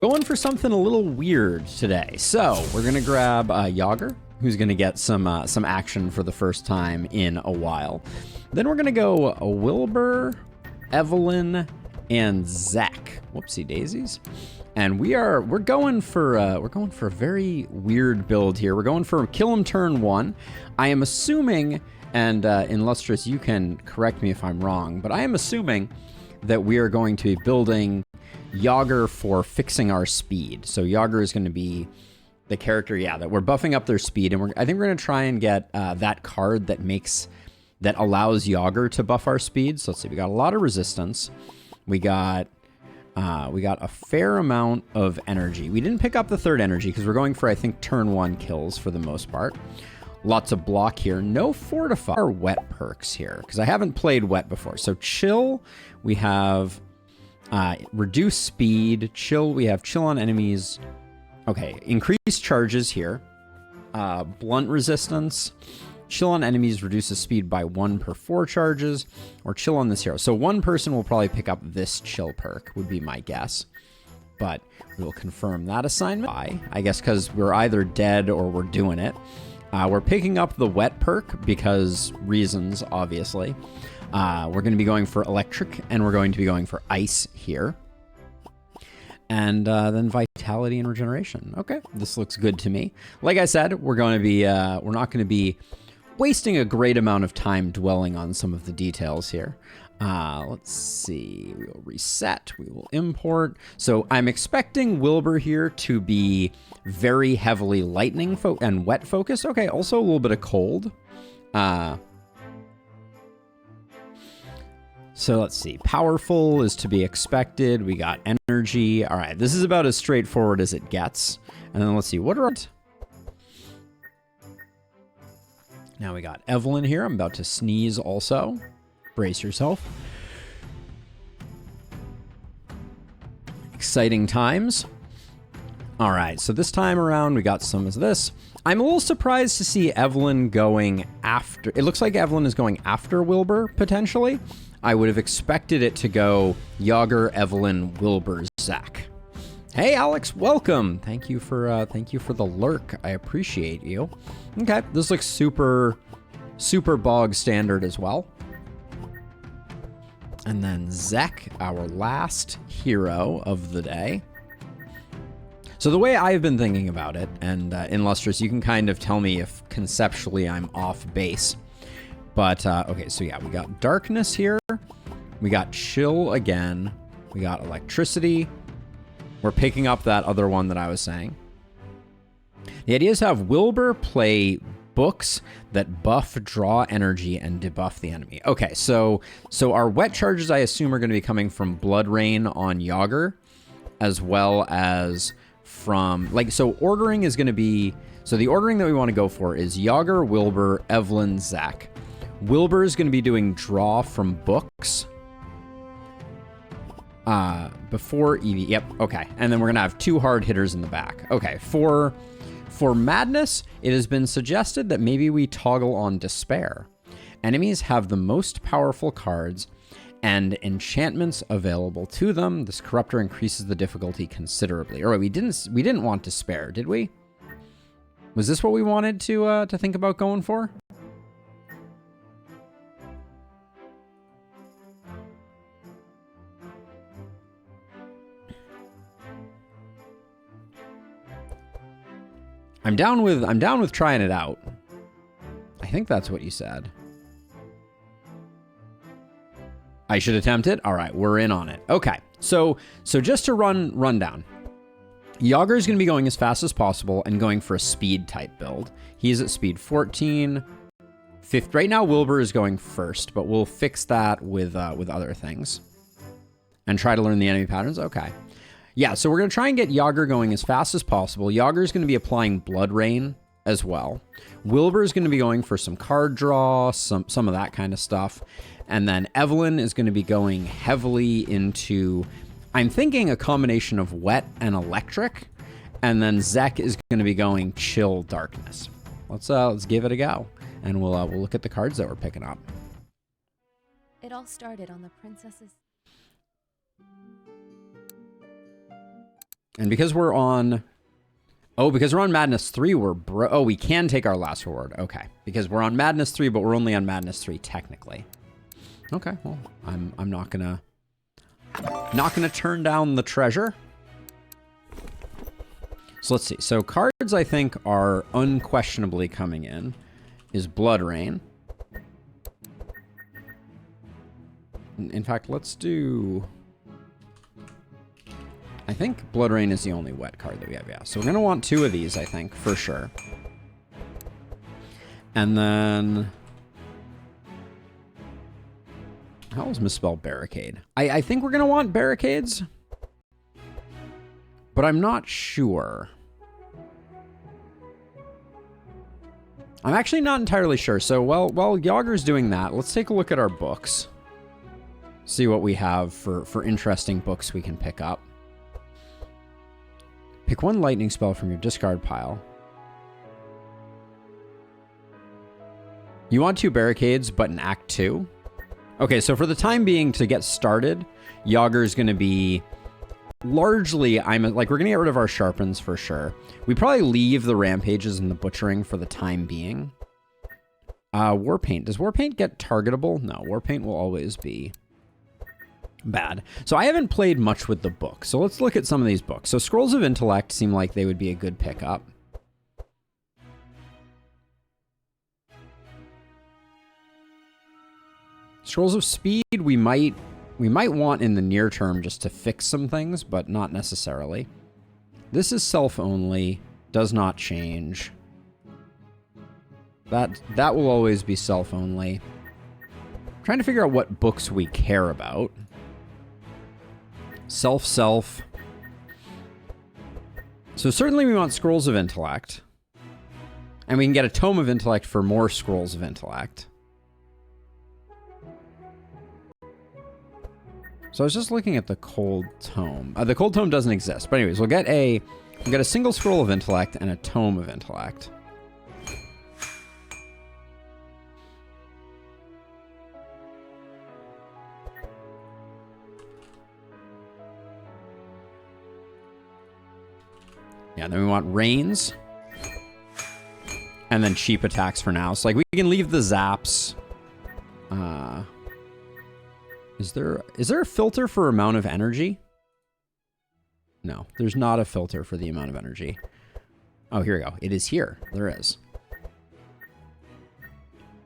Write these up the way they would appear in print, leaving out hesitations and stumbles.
Going for something a little weird today. So we're gonna grab Yager, who's gonna get some action for the first time in a while. Then we're gonna go Wilbur, Evelyn, and Zach. Whoopsie daisies. And we're going for a very weird build here. We're going for kill him turn 1. I am assuming, and Illustrious, you can correct me if I'm wrong, but I am assuming that we are going to be building Yager for fixing our speed. So Yager is going to be the character, that we're buffing up their speed, and I think we're going to try and get that card that allows Yager to buff our speed. So let's see, we got a lot of resistance. We got a fair amount of energy. We didn't pick up the third energy because we're going for, I think, turn 1 kills for the most part. Lots of block here. No fortify or wet perks here because I haven't played wet before. So chill, we have reduce speed. Chill, we have chill on enemies. Okay, increase charges here. Blunt resistance. Chill on enemies reduces speed by 1 per 4 charges, or chill on this hero. So one person will probably pick up this chill perk, would be my guess. But we will confirm that assignment. I guess because we're either dead or we're doing it. We're picking up the wet perk because reasons, obviously. We're going to be going for electric, and we're going to be going for ice here. And then vitality and regeneration. Okay, this looks good to me. Like I said, we're going to be, we're not going to be wasting a great amount of time dwelling on some of the details here. Let's see, we will reset, we will import. So I'm expecting Wilbur here to be very heavily lightning and wet focused. Okay, also a little bit of cold. So let's see, powerful is to be expected. We got energy. All right, this is about as straightforward as it gets. And then let's see, what are... Now we got Evelyn here. I'm about to sneeze also. Brace yourself. Exciting times. All right, so this time around we got some of this. I'm a little surprised to see Evelyn going after... It looks like Evelyn is going after Wilbur, potentially. I would have expected it to go Yager, Evelyn, Wilbur, Zach. Hey, Alex, welcome. Thank you for the lurk. I appreciate you. Okay, this looks super bog standard as well. And then Zek, our last hero of the day. So the way I've been thinking about it, and Illustrious, you can kind of tell me if conceptually I'm off base. But, okay, so yeah, we got darkness here. We got chill again. We got electricity. We're picking up that other one that I was saying. The idea is to have Wilbur play books that buff draw energy and debuff the enemy. Okay, so our wet charges, I assume, are going to be coming from Blood Rain on Yager, as well as from, like, so ordering is going to be, so the ordering that we want to go for is Yager, Wilbur, Evelyn, Zach. Wilbur is going to be doing draw from books. Before Evie, yep, okay. And then we're gonna have 2 hard hitters in the back. Okay, for Madness, it has been suggested that maybe we toggle on Despair. Enemies have the most powerful cards and enchantments available to them. This Corruptor increases the difficulty considerably. All right, we didn't want Despair, did we? Was this what we wanted to think about going for? I'm down with trying it out. I think that's what you said. I should attempt it. All right, we're in on it. Okay, so just to run down. Yager is going to be going as fast as possible and going for a speed type build. He's at speed 14. Right now, Wilbur is going first, but we'll fix that with other things and try to learn the enemy patterns. Okay. Yeah, so we're going to try and get Yager going as fast as possible. Yager is going to be applying Blood Rain as well. Wilbur is going to be going for some card draw, some of that kind of stuff. And then Evelyn is going to be going heavily into, I'm thinking, a combination of wet and electric. And then Zek is going to be going chill darkness. Let's give it a go. And we'll look at the cards that we're picking up. It all started on the princess's... And because we're on... Oh, because we're on Madness 3, we can take our last reward. Okay. Because we're on Madness 3, but we're only on Madness 3 technically. Okay, well, I'm not gonna turn down the treasure. So let's see. So cards I think are unquestionably coming in is Blood Rain. In fact, let's do... I think Blood Rain is the only wet card that we have, yeah. So we're going to want 2 of these, I think, for sure. And then... How was misspelled Barricade? I think we're going to want Barricades. But I'm not sure. I'm actually not entirely sure. So while Yager's doing that, let's take a look at our books. See what we have for interesting books we can pick up. Pick 1 lightning spell from your discard pile. You want 2 barricades, but in Act 2? Okay, so for the time being, to get started, Yager's going to be largely... we're going to get rid of our sharpens for sure. We probably leave the rampages and the butchering for the time being. Warpaint. Does Warpaint get targetable? No, Warpaint will always be... bad. So I haven't played much with the book. So let's look at some of these books. So Scrolls of Intellect seem like they would be a good pickup. Scrolls of Speed we might want in the near term just to fix some things, but not necessarily. This is self-only, does not change. That will always be self-only. Trying to figure out what books we care about. Self. So certainly we want Scrolls of Intellect. And we can get a Tome of Intellect for more Scrolls of Intellect. So I was just looking at the Cold Tome. The Cold Tome doesn't exist. But anyways, we'll get a single Scroll of Intellect and a Tome of Intellect. Yeah, then we want Rains. And then cheap attacks for now. So like we can leave the zaps. Is there a filter for amount of energy? No, there's not a filter for the amount of energy. Oh, here we go. It is here. There is.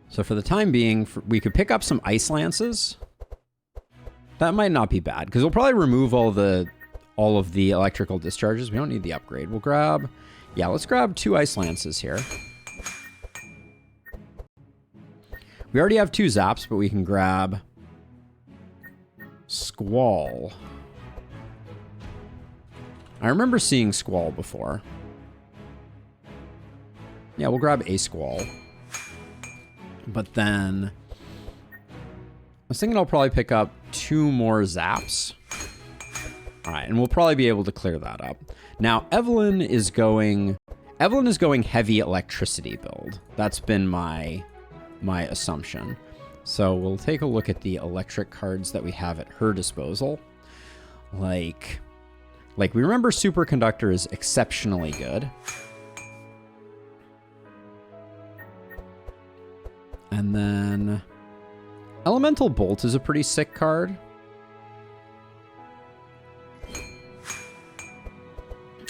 So for the time being, we could pick up some Ice Lances. That might not be bad, because we'll probably remove all of the electrical discharges. We don't need the upgrade. We'll grab... Yeah, let's grab 2 Ice Lances here. We already have 2 zaps, but we can grab... Squall. I remember seeing Squall before. Yeah, we'll grab a Squall. But then... I was thinking I'll probably pick up 2 more zaps. Alright, and we'll probably be able to clear that up. Now, Evelyn is going heavy electricity build. That's been my assumption. So we'll take a look at the electric cards that we have at her disposal. Like we remember Superconductor is exceptionally good. And then Elemental Bolt is a pretty sick card.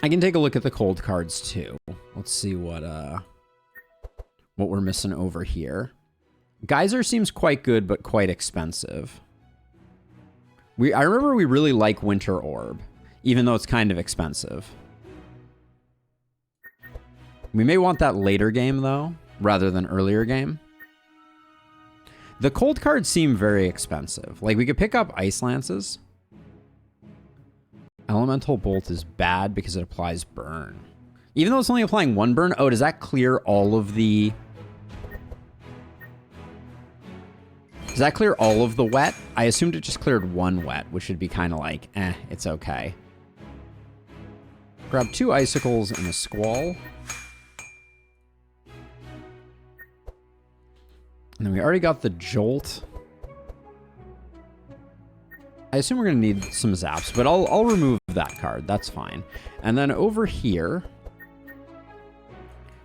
I can take a look at the cold cards too. Let's see what we're missing over here. Geyser seems quite good, but quite expensive. I remember we really like Winter Orb, even though it's kind of expensive. We may want that later game, though, rather than earlier game. The cold cards seem very expensive. Like, we could pick up Ice Lances. Elemental Bolt is bad because it applies burn. Even though it's only applying 1 burn, oh, does that clear all of the... Does that clear all of the wet? I assumed it just cleared 1 wet, which would be kind of like, it's okay. Grab 2 icicles and a Squall. And then we already got the Jolt. I assume we're going to need some zaps, but I'll remove that card. That's fine. And then over here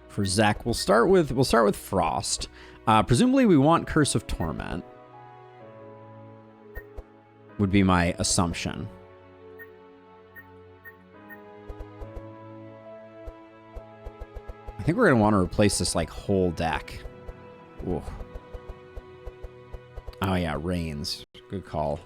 for Zek, we'll start with Frost. Presumably we want Curse of Torment. Would be my assumption. I think we're going to want to replace this like whole deck. Ooh. Oh yeah, Rains. Good call.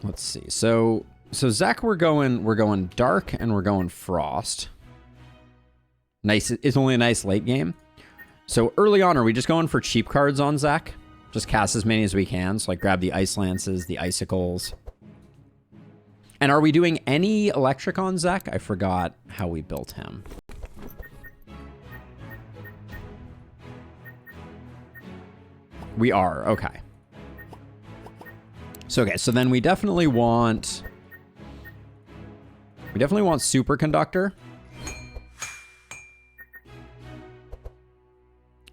Let's see. So Zek, we're going Dark and we're going Frost. Nice. It's only a nice late game. So early on, are we just going for cheap cards on Zek? Just cast as many as we can. So like grab the Ice Lances, the Icicles. And are we doing any electric on Zek? I forgot how we built him. We are. Okay. So then we definitely want Superconductor.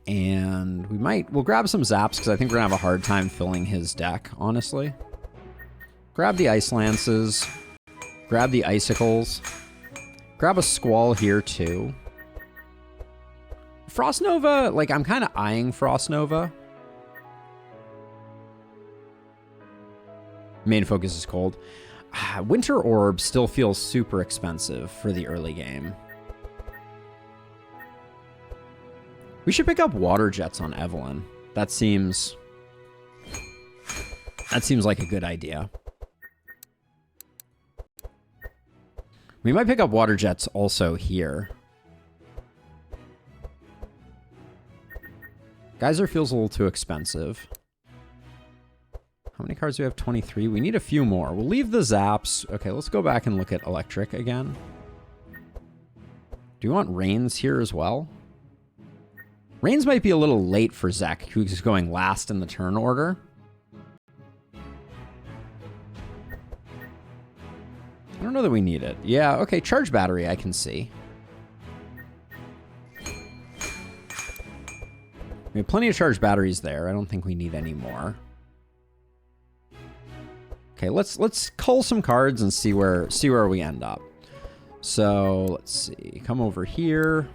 And we'll grab some Zaps because I think we're going to have a hard time filling his deck, honestly. Grab the Ice Lances. Grab the Icicles. Grab a Squall here, too. Frost Nova, like, I'm kind of eyeing Frost Nova. Main focus is cold. Winter Orb still feels super expensive for the early game. We should pick up Water Jets on Evelyn. That seems like a good idea. We might pick up Water Jets also here. Geyser feels a little too expensive. How many cards do we have? 23. We need a few more. We'll leave the Zaps. Okay, let's go back and look at Electric again. Do you want Rains here as well? Rains might be a little late for Zek, who's going last in the turn order. I don't know that we need it. Yeah, okay, Charge Battery I can see. We have plenty of charge batteries there. I don't think we need any more. Okay, let's cull some cards and see where we end up. So let's see. Come over here.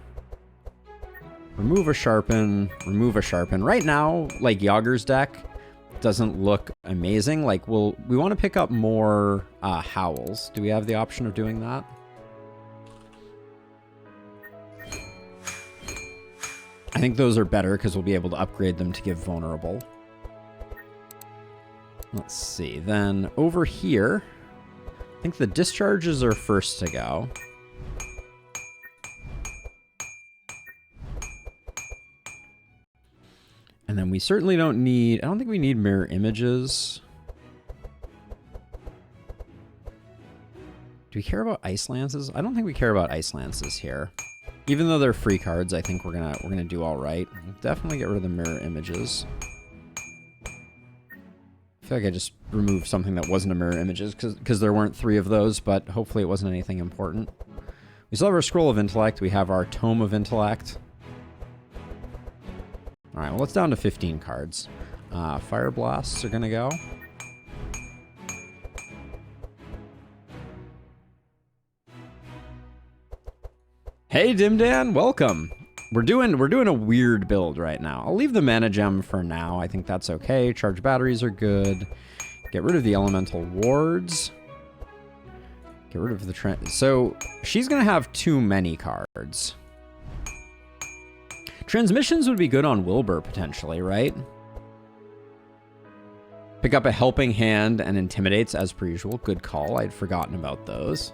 Remove a Sharpen. Remove a Sharpen. Right now, like Yager's deck doesn't look amazing. Like we want to pick up more Howls. Do we have the option of doing that? I think those are better because we'll be able to upgrade them to give Vulnerable. Let's see. Then over here, I think the Discharges are first to go. And then we certainly don't need... I don't think we need Mirror Images. Do we care about Ice Lances? I don't think we care about Ice Lances here. Even though they're free cards, I think we're gonna do all right. We'll definitely get rid of the Mirror Images. I feel like I just removed something that wasn't a Mirror Images because there weren't 3 of those, but hopefully it wasn't anything important. We still have our Scroll of Intellect. We have our Tome of Intellect. All right, well, it's down to 15 cards. Fire Blasts are gonna go. Hey, Dimdan, welcome. We're doing a weird build right now. I'll leave the Mana Gem for now. I think that's okay. Charge batteries are good. Get rid of the Elemental Wards. Get rid of the so she's gonna have too many cards. Transmissions would be good on Wilbur potentially, right? Pick up a Helping Hand and Intimidates as per usual. Good call. I'd forgotten about those.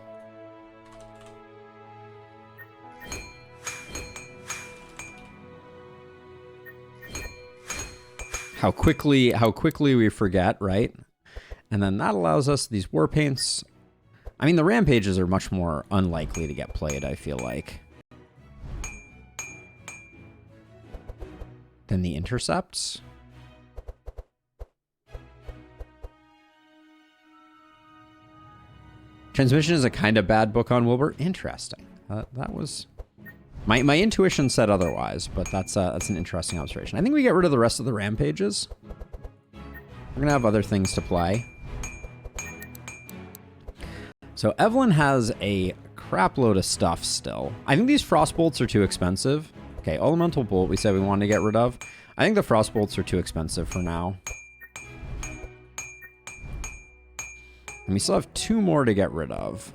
How quickly we forget, right? And then that allows us these War Paints. I mean, the Rampages are much more unlikely to get played, I feel like, than the Intercepts. Transmission is a kind of bad book on Wilbur. Interesting. That was My intuition said otherwise, but that's an interesting observation. I think we get rid of the rest of the rampages. We're gonna have other things to play. So Evelyn has a crap load of stuff still. I think these frost bolts are too expensive. Okay, elemental bolt we said we wanted to get rid of. I think the frost bolts are too expensive for now. And we still have 2 more to get rid of.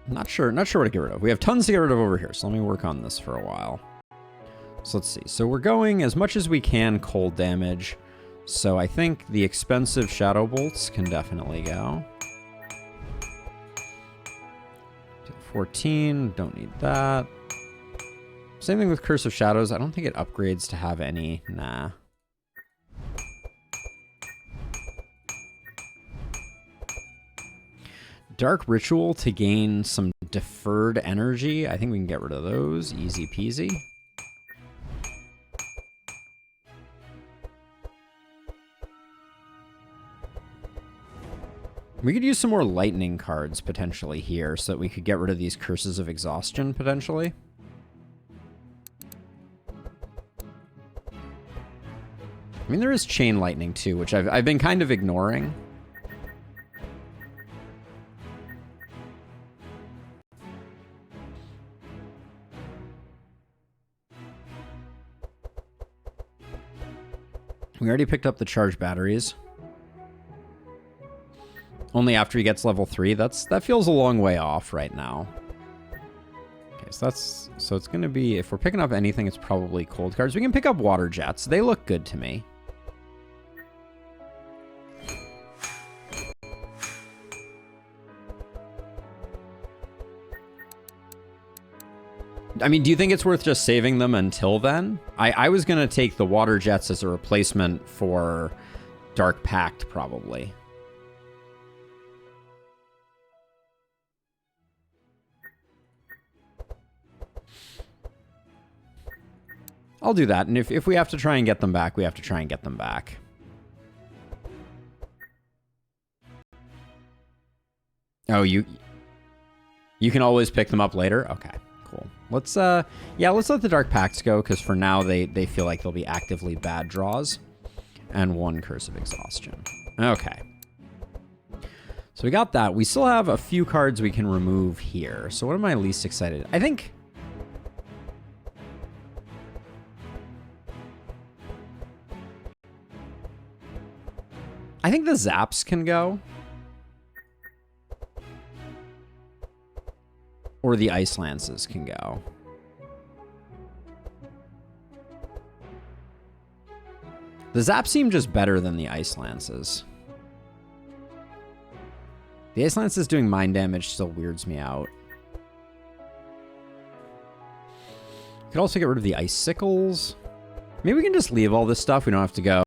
Not sure what to get rid of. We have tons to get rid of over here, so let me work on this for a while. So let's see. So we're going as much as we can cold damage. So I think the expensive shadow bolts can definitely go. 14, don't need that. Same thing with Curse of Shadows. I don't think it upgrades to have any. Nah. Dark Ritual to gain some deferred energy. I think we can get rid of those. Easy peasy. We could use some more lightning cards potentially here so that we could get rid of these Curses of Exhaustion potentially. I mean, there is Chain Lightning too, which I've been kind of ignoring. We already picked up the charged batteries. Only after he gets level 3. That feels a long way off right now. Okay, so it's gonna be, if we're picking up anything, it's probably cold cards. We can pick up water jets. They look good to me. I mean, do you think it's worth just saving them until then? I was going to take the water jets as a replacement for Dark Pact, probably. I'll do that, and if we have to try and get them back, we have to try and get them back. Oh, you can always pick them up later? Okay. Cool. Let's let the Dark Pacts go, because for now they feel like they'll be actively bad draws. And 1 Curse of Exhaustion. Okay. So we got that. We still have a few cards we can remove here. So what am I least excited? I think the Zaps can go. Or the Ice Lances can go. The Zaps seem just better than the Ice Lances. The Ice Lances doing mind damage still weirds me out. Could also get rid of the Icicles. Maybe we can just leave all this stuff. We don't have to go.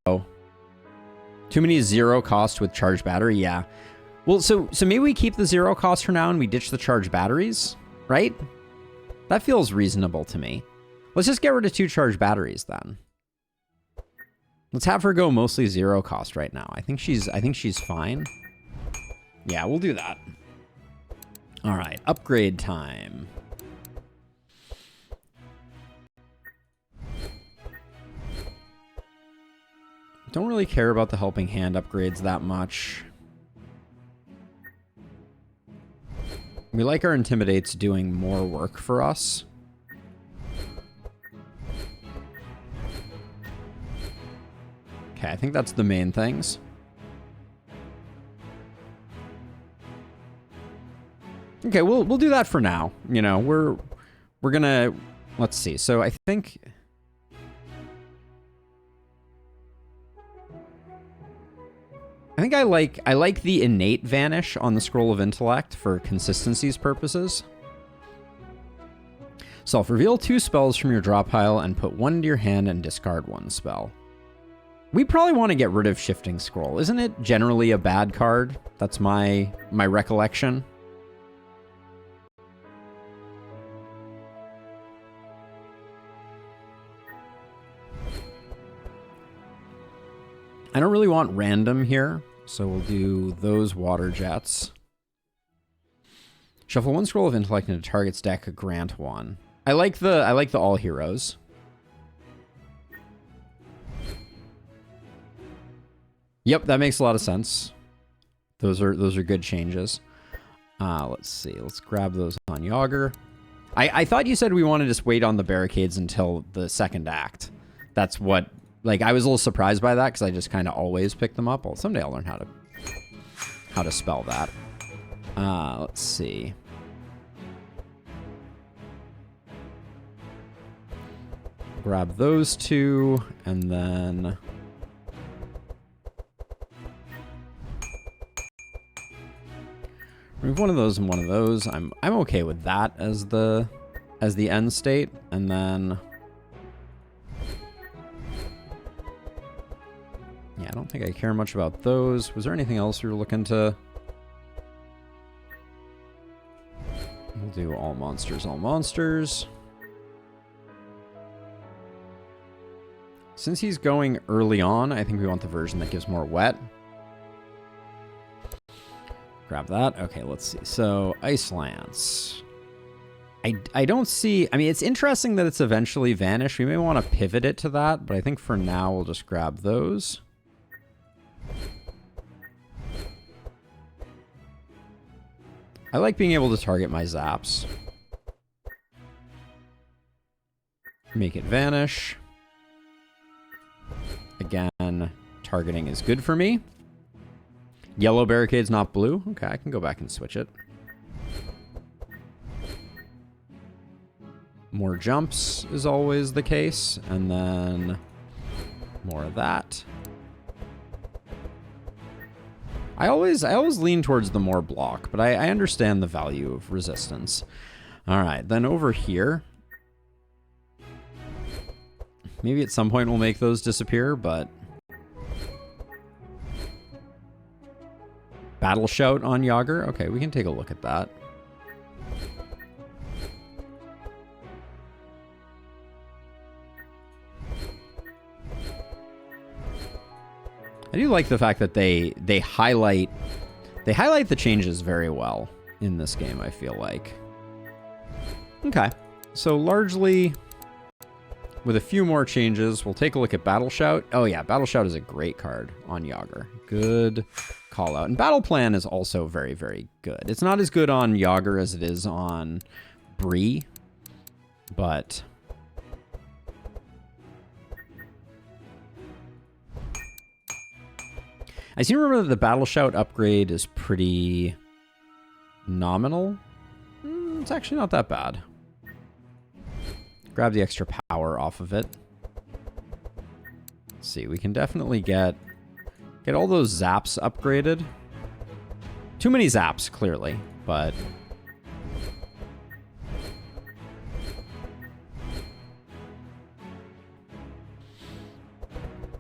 Too many 0 cost with charged battery. Yeah. Well, so maybe we keep the 0 cost for now and we ditch the charged batteries. Right? That feels reasonable to me. Let's just get rid of 2 charged batteries then. Let's have her go mostly 0 cost right now. I think she's fine. Yeah, we'll do that. All right, upgrade time. Don't really care about the helping hand upgrades that much. We like our Intimidates doing more work for us. Okay, I think that's the main things. Okay, we'll do that for now. You know, we're gonna, let's see. So I think I like the innate vanish on the Scroll of Intellect for consistency's purposes. Self-reveal 2 spells from your draw pile and put 1 into your hand and discard 1 spell. We probably want to get rid of Shifting Scroll. Isn't it generally a bad card? That's my recollection. I don't really want random here, so we'll do those water jets. Shuffle 1 scroll of intellect into target's deck, grant 1. I like the all heroes. Yep, that makes a lot of sense. Those are good changes. Let's see. Let's grab those on Yager. I thought you said we wanted to just wait on the barricades until the second act. That's what, like, I was a little surprised by that because I just kind of always pick them up. Well, someday I'll learn how to spell that. Let's see. Grab those two, and then remove one of those and one of those. I'm okay with that as the end state, and then yeah, I don't think I care much about those. Was there anything else we were looking to? We'll do all monsters, all monsters. Since he's going early on, I think we want the version that gives more wet. Grab that. Okay, let's see. So, Ice Lance. I don't see... I mean, it's interesting that it's eventually vanished. We may want to pivot it to that, but I think for now we'll just grab those. I like being able to target my zaps. Make it vanish. Again, targeting is good for me. Yellow barricade's not blue. Okay, I can go back and switch it. More jumps is always the case. And then more of that. I always lean towards the more block, but I understand the value of resistance. All right, then over here. Maybe at some point we'll make those disappear, but... Battle Shout on Yager? Okay, we can take a look at that. I do like the fact that they highlight the changes very well in this game, I feel like. Okay, so largely... with a few more changes, we'll take a look at Battle Shout. Oh yeah, Battle Shout is a great card on Yager. Good call out. And Battle Plan is also very, very good. It's not as good on Yager as it is on Bree, but... I seem to remember that the Battle Shout upgrade is pretty nominal. It's actually not that bad. Grab the extra power off of it. Let's see, we can definitely get all those zaps upgraded. Too many zaps, clearly, but...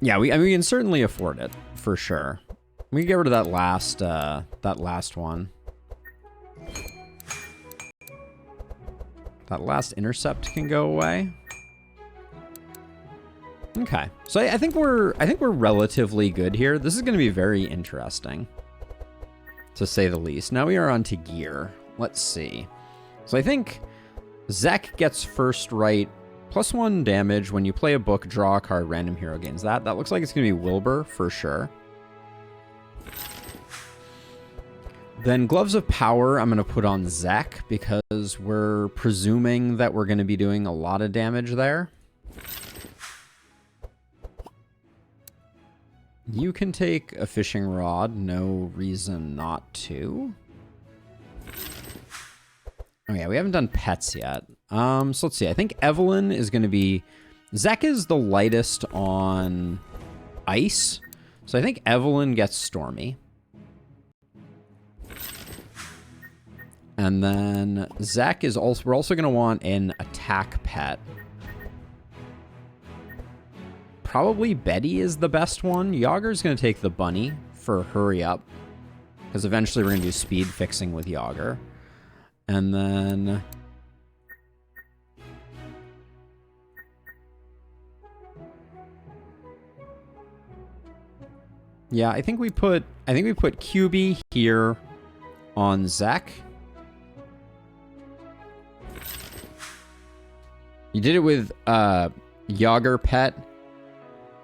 yeah, we can certainly afford it, for sure. We can get rid of that last one. That last intercept can go away. Okay, so I think we're relatively good here. This is going to be very interesting, to say the least. Now we are on to gear. Let's see. So I think Zek gets first right, +1 damage. When you play a book, draw a card, random hero gains that. That looks like it's going to be Wilbur for sure. Then Gloves of Power, I'm going to put on Zek because we're presuming that we're going to be doing a lot of damage there. You can take a fishing rod, no reason not to. Oh yeah, we haven't done pets yet. So let's see, I think Evelyn is going to be... Zek is the lightest on ice, so I think Evelyn gets Stormy. And then Zek is also... we're also going to want an attack pet. Probably Betty is the best one. Yager's going to take the bunny for hurry up, because eventually we're going to do speed fixing with Yager. And then... Yeah, I think we put QB here on Zek. You did it with Yager Pet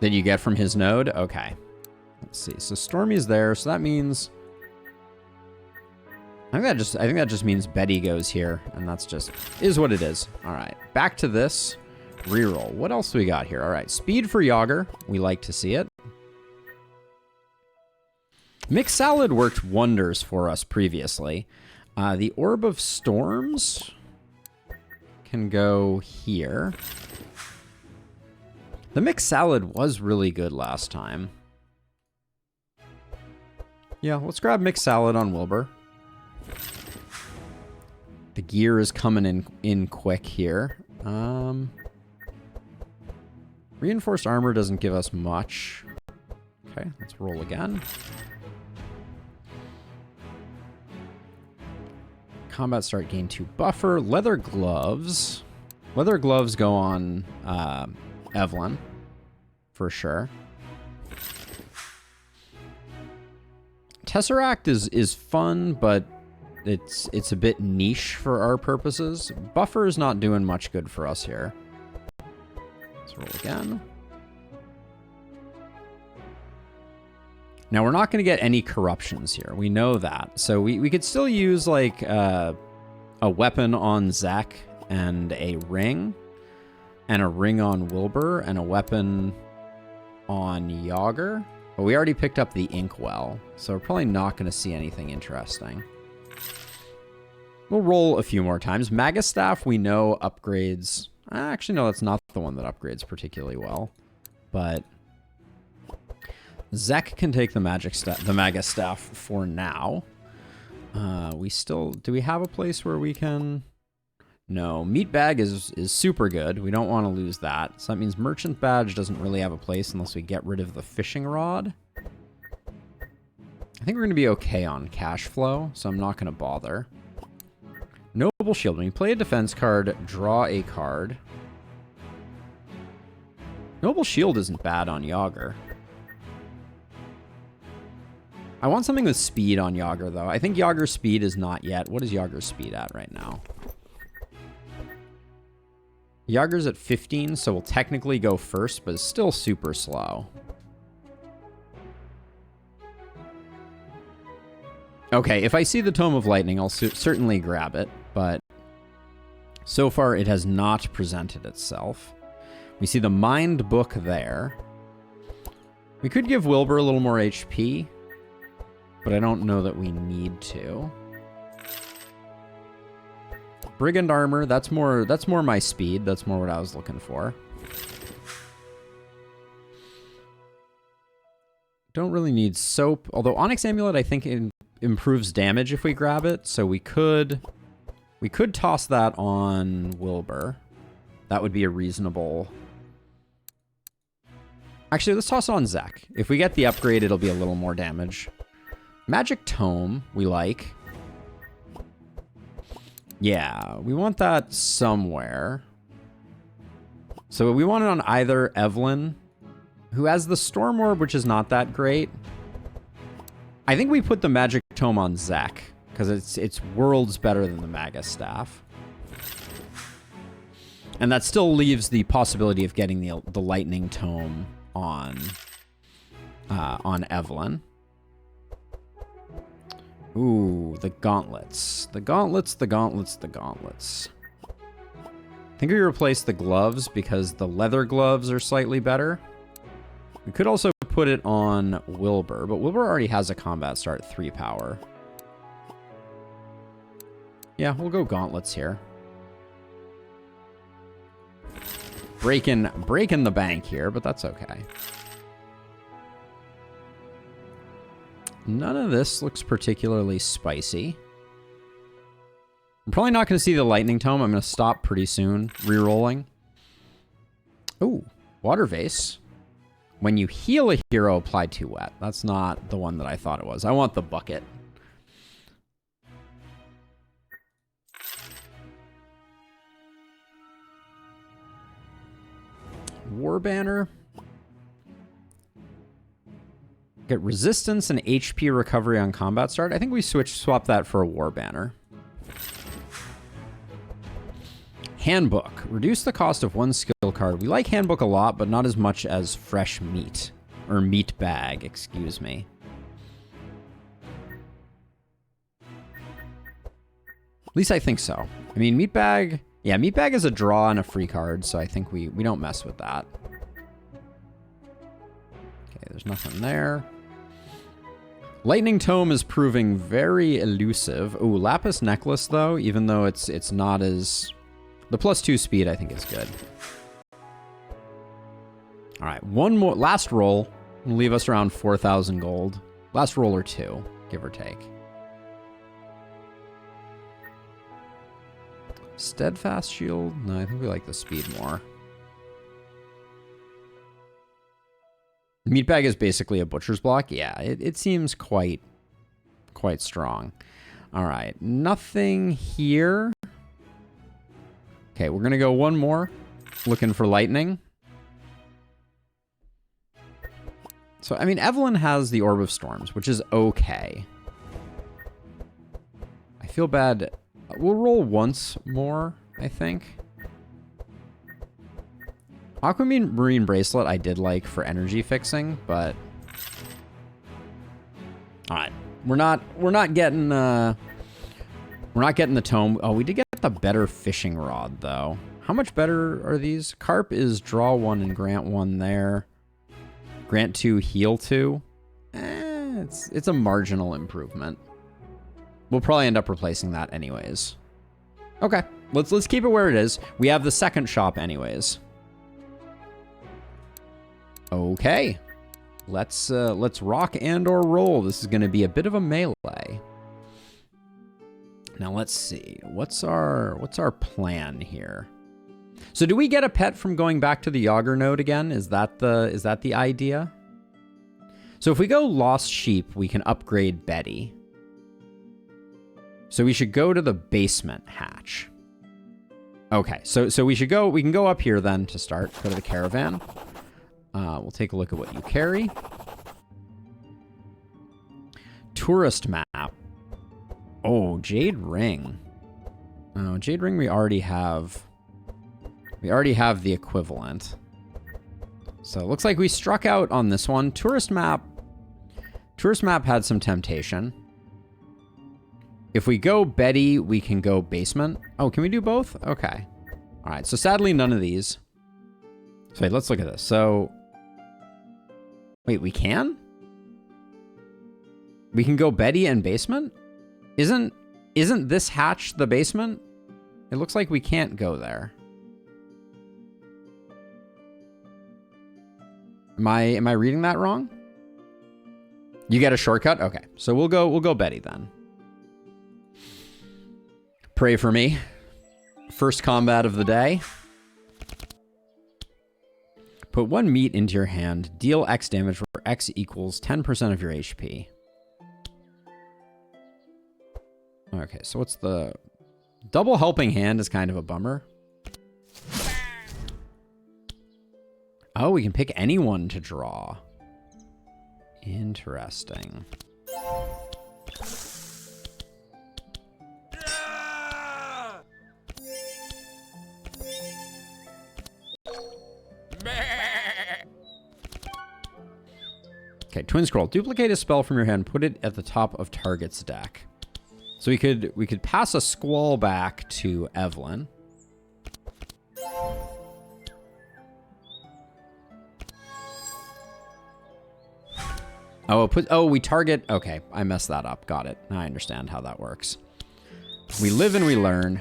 that you get from his node? Okay. Let's see. So Stormy's there, so that means I think that just means Betty goes here, and that's just is what it is. All right. Back to this. Reroll. What else do we got here? All right. Speed for Yager. We like to see it. Mixed Salad worked wonders for us previously. The Orb of Storms can go here. The Mixed Salad was really good last time. Yeah, let's grab Mixed Salad on Wilbur. The gear is coming in quick here. Reinforced armor doesn't give us much. Okay, let's roll again. Combat start gain 2 buffer. Leather gloves. Leather gloves go on Evelyn for sure. Tesseract is fun, but it's a bit niche for our purposes. Buffer is not doing much good for us here. Let's roll again. Now, we're not going to get any corruptions here. We know that. So we could still use, like, a weapon on Zek and a ring on Wilbur and a weapon on Yager. But we already picked up the Inkwell, so we're probably not going to see anything interesting. We'll roll a few more times. Magastaff, we know, upgrades. Actually, no, that's not the one that upgrades particularly well. But Zek can take the Magastaff for now. We still... Do we have a place where we can... No. Meat Bag is super good. We don't want to lose that. So that means Merchant Badge doesn't really have a place unless we get rid of the Fishing Rod. I think we're going to be okay on cash flow, so I'm not going to bother. Noble Shield. When you play a defense card, draw a card. Noble Shield isn't bad on Yager. I want something with speed on Yager, though. I think Yager's speed is not yet. What is Yager's speed at right now? Yager's at 15, so we'll technically go first, but it's still super slow. Okay, if I see the Tome of Lightning, I'll certainly grab it, but so far it has not presented itself. We see the Mind Book there. We could give Wilbur a little more HP, but I don't know that we need to. Brigand Armor, that's more my speed. That's more what I was looking for. Don't really need Soap, although Onyx Amulet I think it improves damage if we grab it, so we could toss that on Wilbur. That would be a reasonable... Actually, let's toss it on Zek. If we get the upgrade, it'll be a little more damage. Magic Tome, we like. Yeah, we want that somewhere. So we want it on either Evelyn, who has the Storm Orb, which is not that great. I think we put the Magic Tome on Zek, because it's worlds better than the Magastaff. And that still leaves the possibility of getting the Lightning Tome on Evelyn. Ooh, the gauntlets. The gauntlets, the gauntlets, the gauntlets. I think we replace the gloves because the leather gloves are slightly better. We could also put it on Wilbur, but Wilbur already has a combat start 3 power. Yeah, we'll go gauntlets here. Breaking the bank here, but that's okay. None of this looks particularly spicy. I'm probably not going to see the Lightning Tome. I'm going to stop pretty soon, re-rolling. Ooh, Water Vase. When you heal a hero, apply 2 wet. That's not the one that I thought it was. I want the bucket. War Banner. Get resistance and HP recovery on combat start. I think we swap that for a war banner. Handbook. Reduce the cost of one skill card. We like handbook a lot, but not as much as fresh meat. Or meat bag, excuse me. At least I think so. I mean, meat bag... Yeah, meat bag is a draw and a free card, so I think we don't mess with that. Okay, there's nothing there. Lightning Tome is proving very elusive. Ooh, Lapis Necklace, though, even though it's not as... The +2 speed, I think, is good. All right, one more... Last roll. Will leave us around 4,000 gold. Last roll or two, give or take. Steadfast Shield? No, I think we like the speed more. Meatbag is basically a butcher's block. Yeah, it seems quite strong. All right, nothing here. Okay, we're going to go one more. Looking for lightning. So, I mean, Evelyn has the Orb of Storms, which is okay. I feel bad. We'll roll once more, I think. Aquamarine Bracelet I did like for energy fixing, but... Alright. We're not getting the tome. Oh, we did get the better fishing rod, though. How much better are these? Carp is draw 1 and grant 1 there. Grant 2, heal 2. It's a marginal improvement. We'll probably end up replacing that anyways. Okay, let's keep it where it is. We have the second shop anyways. Okay, let's rock and or roll. This is going to be a bit of a melee. Now let's see. What's our plan here? So do we get a pet from going back to the Yager node again? Is that the idea? So if we go Lost Sheep, we can upgrade Betty. So we should go to the basement hatch. Okay, so we can go up here then to start. Go to the caravan. We'll take a look at what you carry. Tourist map. Oh, Jade Ring. Oh, Jade Ring we already have. We already have the equivalent. So it looks like we struck out on this one. Tourist map had some temptation. If we go Betty, we can go basement. Oh, can we do both? Okay. All right, so sadly none of these. So wait, let's look at this. So, wait, we can? We can go Betty and basement? Isn't this hatch the basement? It looks like we can't go there. Am I reading that wrong? You get a shortcut? Okay. So we'll go Betty then. Pray for me. First combat of the day. Put 1 meat into your hand. Deal X damage where X equals 10% of your HP. Okay, so what's the... Double helping hand is kind of a bummer. Oh, we can pick anyone to draw. Interesting. Okay, Twin Scroll. Duplicate a spell from your hand. Put it at the top of target's deck. So we could pass a Squall back to Evelyn. Oh, we target... Okay, I messed that up. Got it. Now I understand how that works. We live and we learn.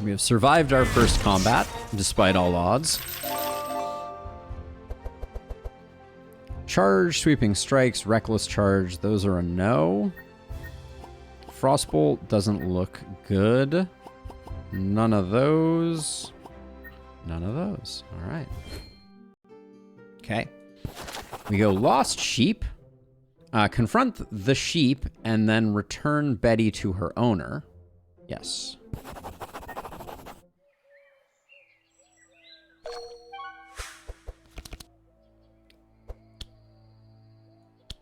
We have survived our first combat, despite all odds. Charge, sweeping strikes, reckless charge. Those are a no. Frostbolt doesn't look good. None of those. None of those. All right. Okay. We go Lost Sheep. Confront the sheep and then return Betty to her owner. Yes.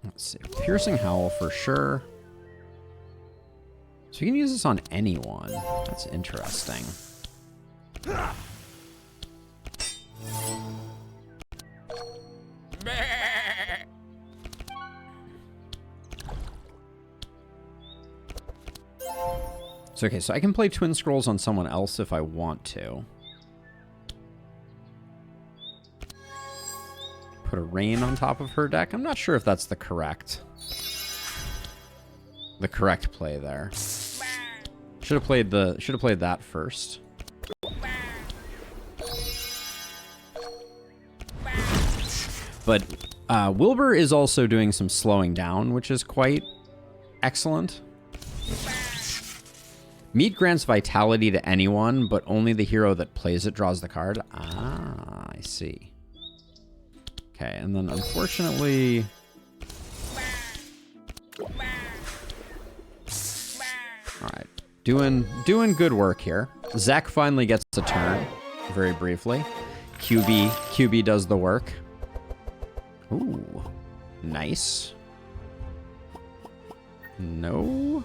Let's see. Piercing Howl for sure. So you can use this on anyone. That's interesting. So, okay, so I can play Twin Scrolls on someone else if I want to. Put a Rain on top of her deck. I'm not sure if that's the correct play there. Should have played that first. But Wilbur is also doing some slowing down, which is quite excellent. Meat grants vitality to anyone, but only the hero that plays it draws the card. Ah, I see. Okay, and then unfortunately... Alright, doing good work here. Zach finally gets a turn, very briefly. QB does the work. Ooh, nice. No.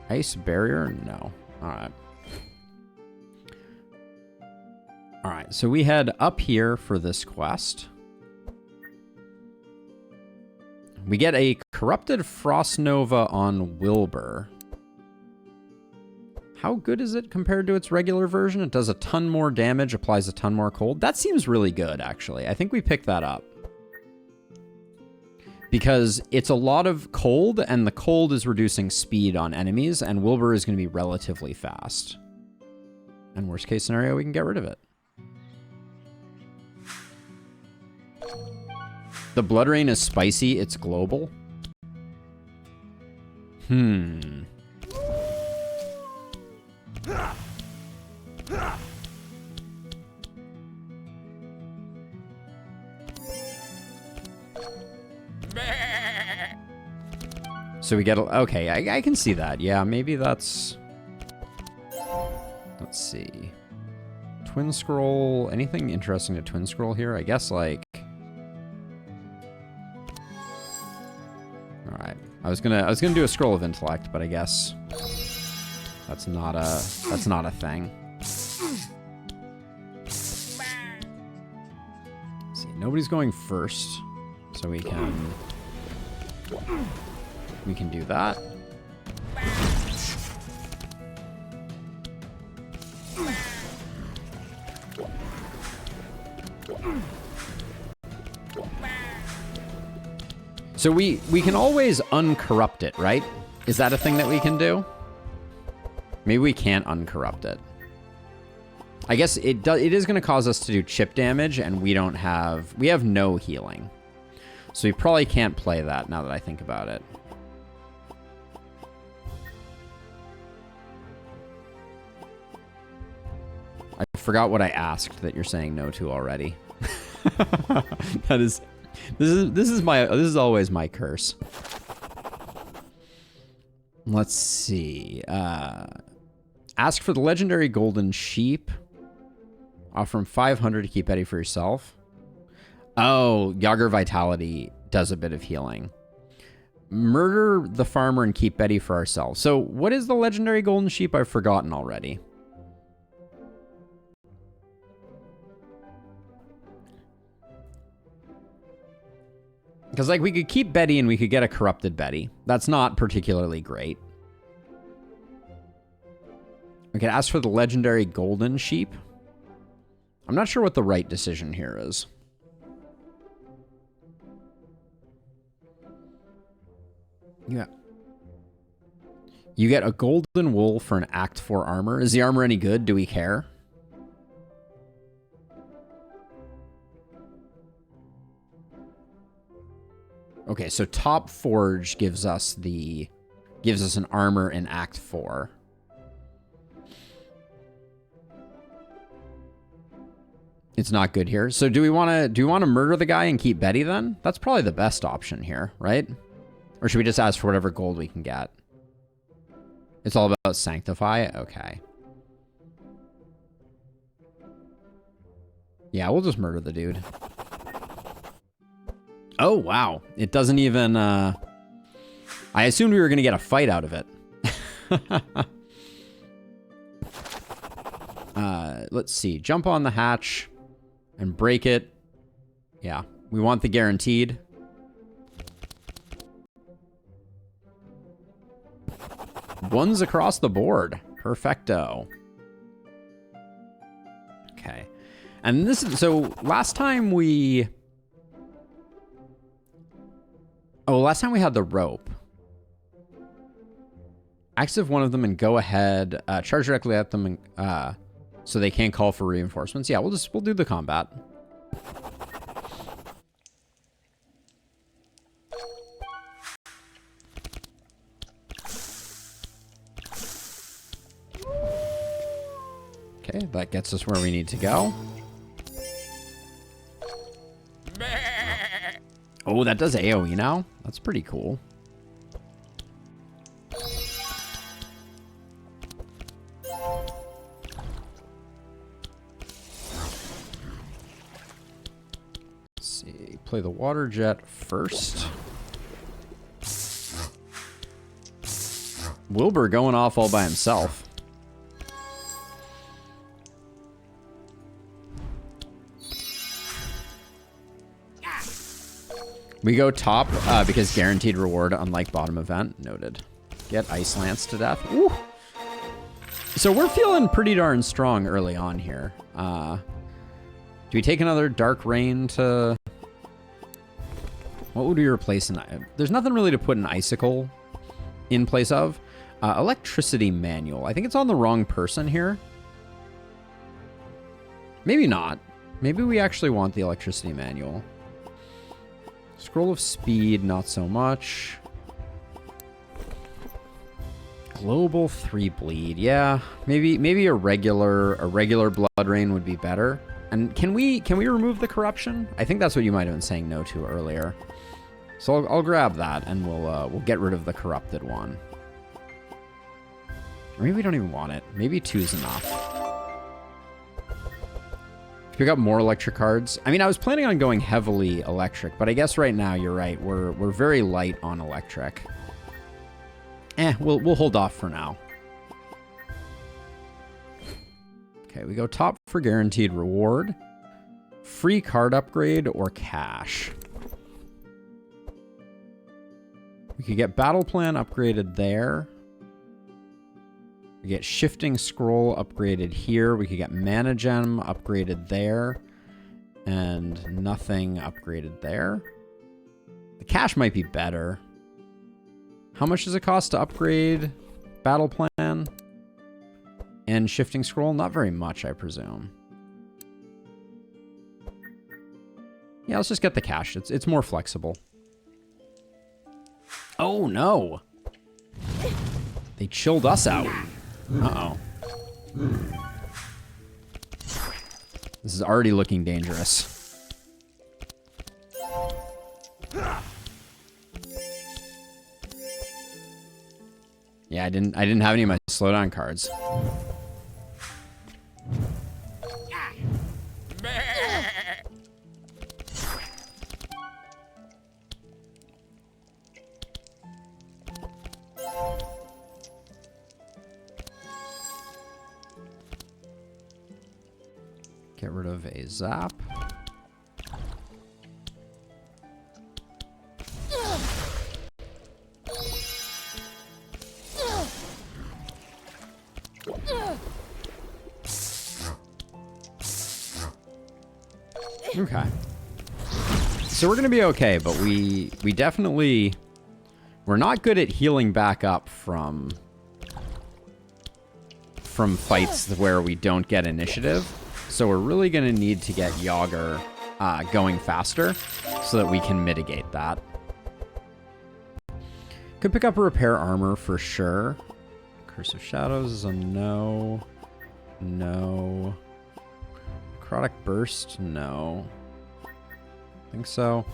Ice barrier? No. Alright. Alright, so we head up here for this quest. We get a Corrupted Frost Nova on Wilbur. How good is it compared to its regular version? It does a ton more damage, applies a ton more cold. That seems really good, actually. I think we picked that up. Because it's a lot of cold, and the cold is reducing speed on enemies, and Wilbur is going to be relatively fast. And worst case scenario, we can get rid of it. The Blood Rain is spicy, it's global. So we get... Okay, I can see that. Yeah, maybe that's... Let's see. Twin Scroll... Anything interesting to Twin Scroll here? I guess, like... Alright. I was gonna do a Scroll of Intellect, but I guess... That's not a thing. Let's see, nobody's going first. So we can do that. So we can always uncorrupt it, right? Is that a thing that we can do? Maybe we can't uncorrupt it. I guess it is going to cause us to do chip damage, and we have no healing. So we probably can't play that now that I think about it. I forgot what I asked that you're saying no to already. This is always my curse. Let's see. Ask for the legendary golden sheep. Offer him 500 to keep Eddie for yourself. Oh, Yager Vitality does a bit of healing. Murder the farmer and keep Betty for ourselves. So what is the legendary golden sheep? I've forgotten already. Because, like, we could keep Betty and we could get a corrupted Betty. That's not particularly great. We could ask for the legendary golden sheep. I'm not sure what the right decision here is. Yeah. You get a golden wool for an Act 4 armor. Is the armor any good? Do we care? Okay, so Top Forge gives us an armor in Act 4. It's not good here. So do we want to murder the guy and keep Betty then? That's probably the best option here, right? Or should we just ask for whatever gold we can get? It's all about sanctify? Okay. Yeah, we'll just murder the dude. Oh, wow. It doesn't even, I assumed we were going to get a fight out of it. Let's see. Jump on the hatch and break it. Yeah, we want the guaranteed. Ones across the board. Perfecto. Okay. And this is, so last time we... Oh, last time we had the rope. Active one of them and go ahead. Charge directly at them and, so they can't call for reinforcements. Yeah, we'll do the combat. Okay, that gets us where we need to go. Oh, that does AoE now? That's pretty cool. Let's see, play the water jet first. Wilbur going off all by himself. We go top because guaranteed reward, unlike bottom event. Noted. Get Ice Lance to death. Woo. So we're feeling pretty darn strong early on here. Do we take another Dark Rain to... What would we replace in... There's nothing really to put an Icicle in place of. Electricity Manual. I think it's on the wrong person here. Maybe not. Maybe we actually want the Electricity Manual. Scroll of Speed, not so much. Global 3 bleed. Yeah, maybe a regular blood rain would be better. And can we remove the corruption? I think that's what you might have been saying no to earlier. So I'll grab that and we'll get rid of the corrupted one. Or maybe we don't even want it. Maybe 2's enough. Pick up more electric cards. I mean, I was planning on going heavily electric, but I guess right now you're right. We're very light on electric. We'll hold off for now. Okay, we go top for guaranteed reward. Free card upgrade or cash. We could get battle plan upgraded there. We get shifting scroll upgraded here. We could get mana gem upgraded there. And nothing upgraded there. The cash might be better. How much does it cost to upgrade battle plan and shifting scroll? Not very much, I presume. Yeah, let's just get the cash. It's more flexible. Oh, no. They chilled us out. Uh-oh. This is already looking dangerous. Yeah, I didn't have any of my slowdown cards. Get rid of a zap. Okay. So we're going to be okay, but we definitely... We're not good at healing back up from fights where we don't get initiative. So we're really going to need to get Yager going faster so that we can mitigate that. Could pick up a repair armor for sure. Curse of Shadows is a no. No. Necrotic Burst? No. I think so.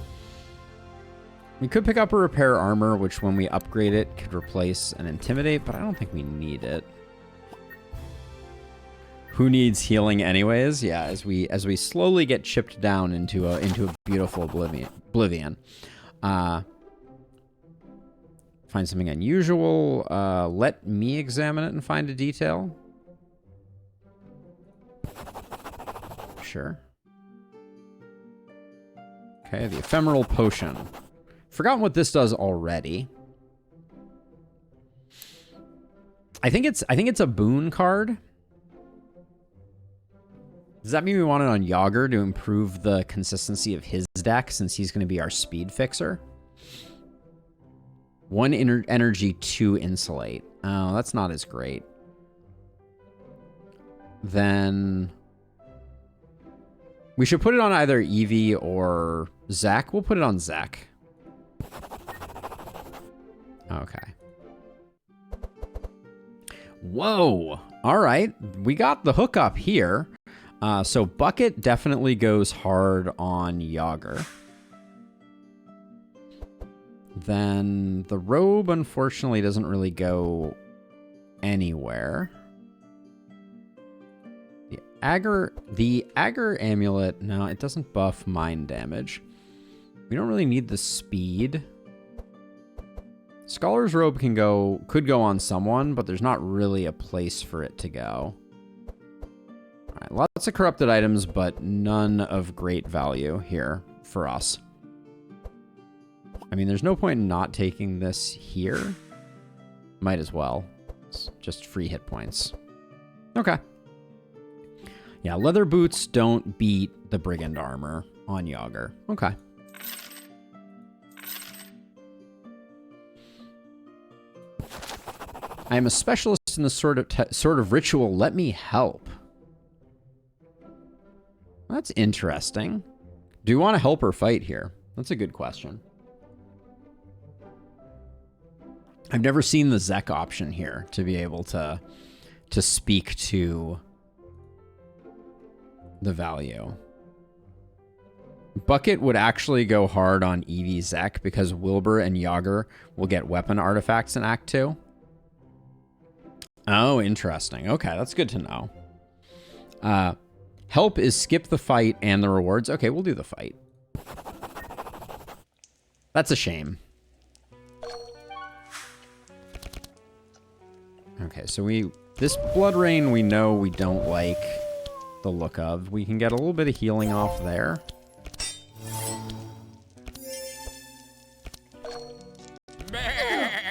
We could pick up a repair armor, which when we upgrade it could replace an intimidate, but I don't think we need it. Who needs healing anyways? Yeah, as we slowly get chipped down into a beautiful oblivion. Find something unusual. Let me examine it and find a detail. Sure. Okay, the ephemeral potion. Forgotten what this does already. I think it's a boon card. Does that mean we want it on Yager to improve the consistency of his deck since he's going to be our speed fixer? 1 energy, 2 insulate. Oh, that's not as great. Then we should put it on either Evie or Zach. We'll put it on Zach. Okay. Whoa. All right. We got the hookup here. So Bucket definitely goes hard on Yager. Then the robe, unfortunately, doesn't really go anywhere. The Agar amulet, no, it doesn't buff mind damage. We don't really need the speed. Scholar's robe could go on someone, but there's not really a place for it to go. All right, lots of corrupted items, but none of great value here for us. I mean, there's no point in not taking this here. Might as well. It's just free hit points. Okay. Yeah, leather boots don't beat the brigand armor on Yager. Okay. I am a specialist in this sort of ritual. Let me help. That's interesting. Do you want to help or fight here? That's a good question. I've never seen the Zek option here to be able to speak to the value. Bucket would actually go hard on Evie Zek because Wilbur and Yager will get weapon artifacts in Act 2. Oh, interesting. Okay, that's good to know. Help is skip the fight and the rewards. Okay, we'll do the fight. That's a shame. Okay, so this Blood Rain we know we don't like the look of. We can get a little bit of healing off there.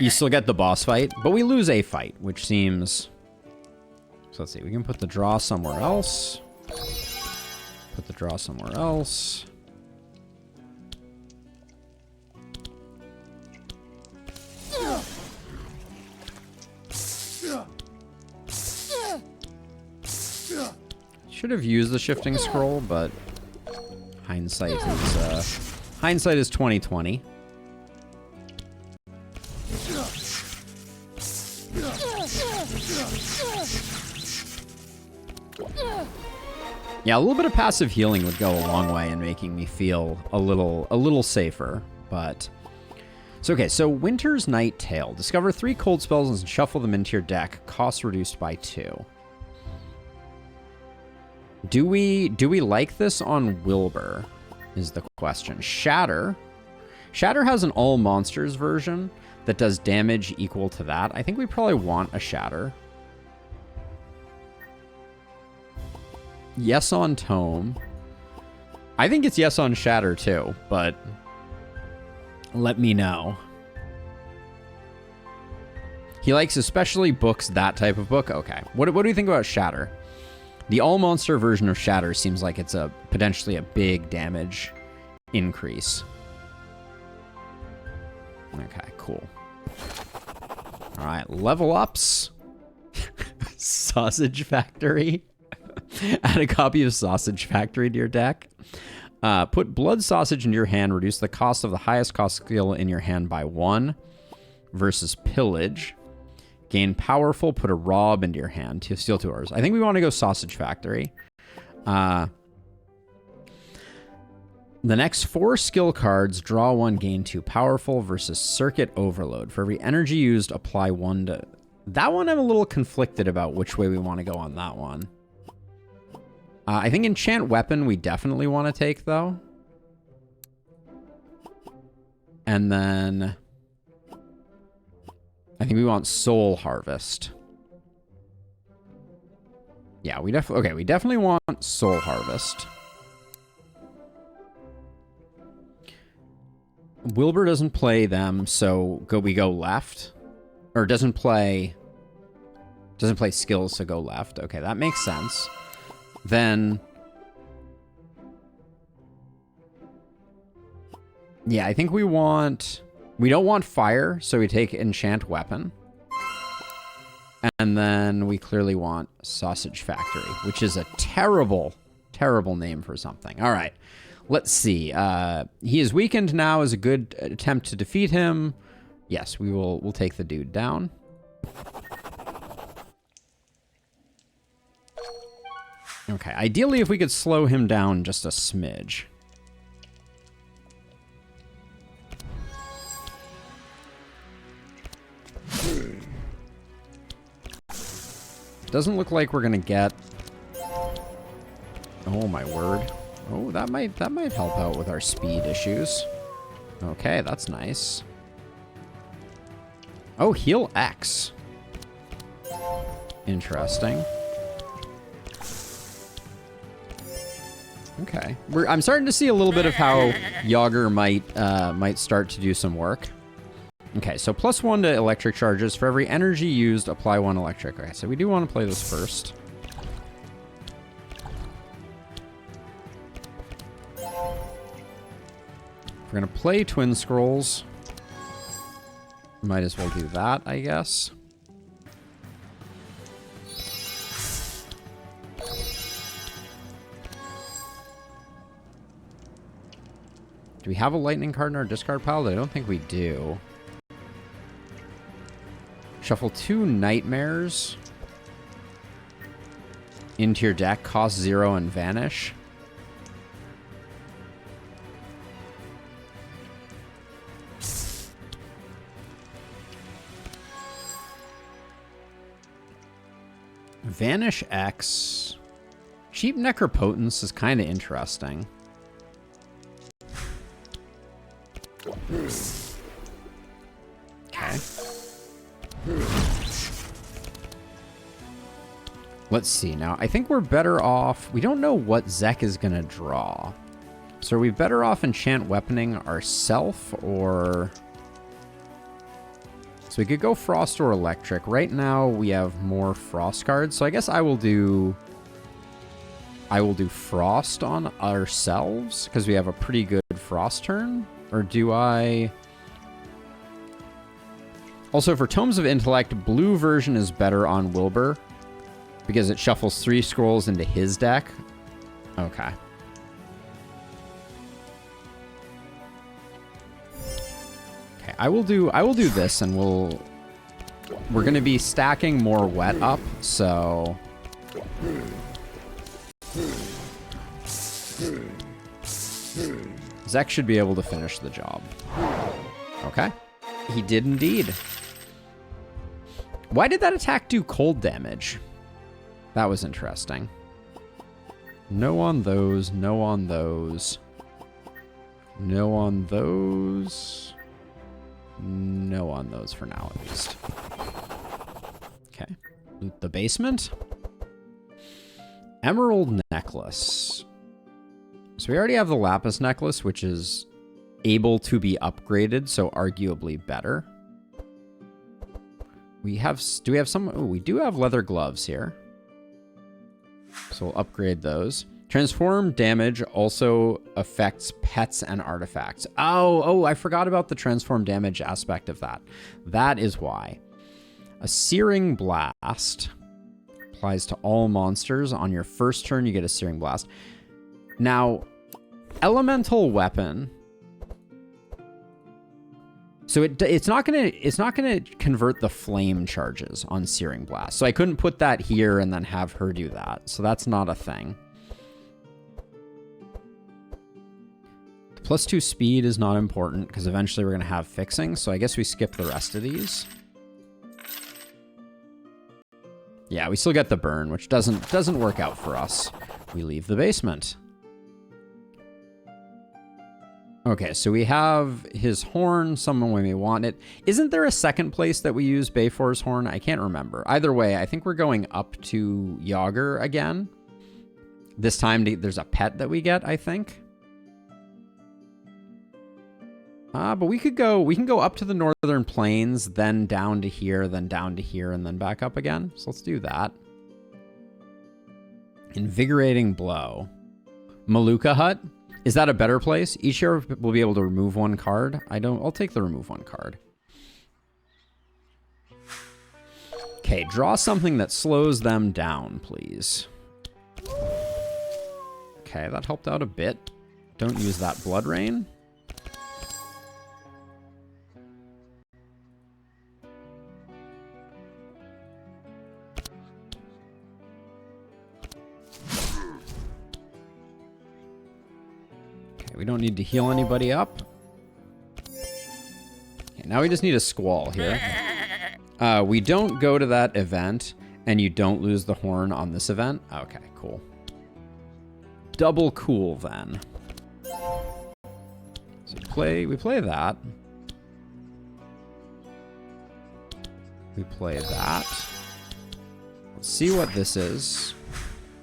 You still get the boss fight, but we lose a fight, which seems... So let's see, we can put the draw somewhere else. Put the draw somewhere else. Should have used the shifting scroll, but hindsight is 20/20. Yeah, a little bit of passive healing would go a long way in making me feel a little safer, but... So, okay, so Winter's Night Tale. Discover 3 cold spells and shuffle them into your deck. Cost reduced by 2. Do we like this on Wilbur, is the question. Shatter. Shatter has an all monsters version that does damage equal to that. I think we probably want a Shatter. Yes on Tome. I think it's yes on Shatter too, but let me know. He likes especially books, that type of book. Okay. What do you think about Shatter? The all-monster version of Shatter seems like it's potentially a big damage increase. Okay, cool. All right, level ups. Sausage Factory. Add a copy of Sausage Factory to your deck. Put Blood Sausage into your hand. Reduce the cost of the highest cost skill in your hand by 1. Versus Pillage. Gain Powerful. Put a Rob into your hand to steal 2 hours. I think we want to go Sausage Factory. The next 4 skill cards, draw 1, gain 2 powerful versus Circuit Overload. For every energy used, apply 1 to... That one I'm a little conflicted about which way we want to go on that one. I think Enchant Weapon we definitely want to take, though. And then... I think we want Soul Harvest. Yeah, we definitely want Soul Harvest. Wilbur doesn't play them, so we go left. Or doesn't play skills, so go left. Okay, that makes sense. Then... Yeah, I think we want... We don't want fire, so we take Enchant Weapon. And then we clearly want Sausage Factory, which is a terrible, terrible name for something. All right. Let's see. He is weakened now. Is a good attempt to defeat him. Yes, we'll take the dude down. Okay. Ideally, if we could slow him down just a smidge. Doesn't look like we're gonna get... Oh my word. Oh, that might help out with our speed issues. Okay, that's nice. Oh, heal X. Interesting. Okay. I'm starting to see a little bit of how Yager might start to do some work. Okay, so +1 to electric charges. For every energy used, apply 1 electric. Okay, so we do want to play this first. We're going to play Twin Scrolls. Might as well do that, I guess. Do we have a lightning card in our discard pile? I don't think we do. Shuffle 2 Nightmares into your deck, cost 0 and vanish. Vanish X. Cheap Necropotence is kind of interesting. Okay. Let's see now. I think we're better off... We don't know what Zek is going to draw. So are we better off enchant weaponing ourself or... So we could go Frost or Electric. Right now we have more Frost cards. So I guess I will do Frost on ourselves because we have a pretty good Frost turn. Or do I... Also, for Tomes of Intellect, blue version is better on Wilbur because it shuffles 3 scrolls into his deck. Okay. Okay, I will do this, and we're going to be stacking more wet up, so Zek should be able to finish the job. Okay. He did indeed. Why did that attack do cold damage? That was interesting. No on those. No on those. No on those. No on those for now, at least. Okay. Loot the basement. Emerald necklace. So we already have the lapis necklace, which is able to be upgraded, so arguably better. We have... Do we have some... Oh, we do have leather gloves here. So we'll upgrade those. Transform damage also affects pets and artifacts. Oh, I forgot about the transform damage aspect of that. That is why. A Searing Blast applies to all monsters. On your first turn, you get a Searing Blast. Now, Elemental Weapon... So it's not gonna convert the flame charges on Searing Blast. So I couldn't put that here and then have her do that. So that's not a thing. +2 speed is not important because eventually we're going to have fixing. So I guess we skip the rest of these. Yeah, we still get the burn, which doesn't work out for us. We leave the basement. Okay, so we have his horn. Someone when we want it. Isn't there a second place that we use Bayfor's horn? I can't remember. Either way, I think we're going up to Yager again. This time there's a pet that we get, I think. But we can go up to the northern plains, then down to here, then down to here, and then back up again. So let's do that. Invigorating blow. Maluka Hut. Is that a better place? Each year we'll be able to remove one card. I'll take the remove one card. Okay, draw something that slows them down, please. Okay, that helped out a bit. Don't use that Blood Rain. We don't need to heal anybody up. Okay, now we just need a Squall here. We don't go to that event, and you don't lose the horn on this event. Okay, cool. Double cool, then. So we play that. We play that. Let's see what this is.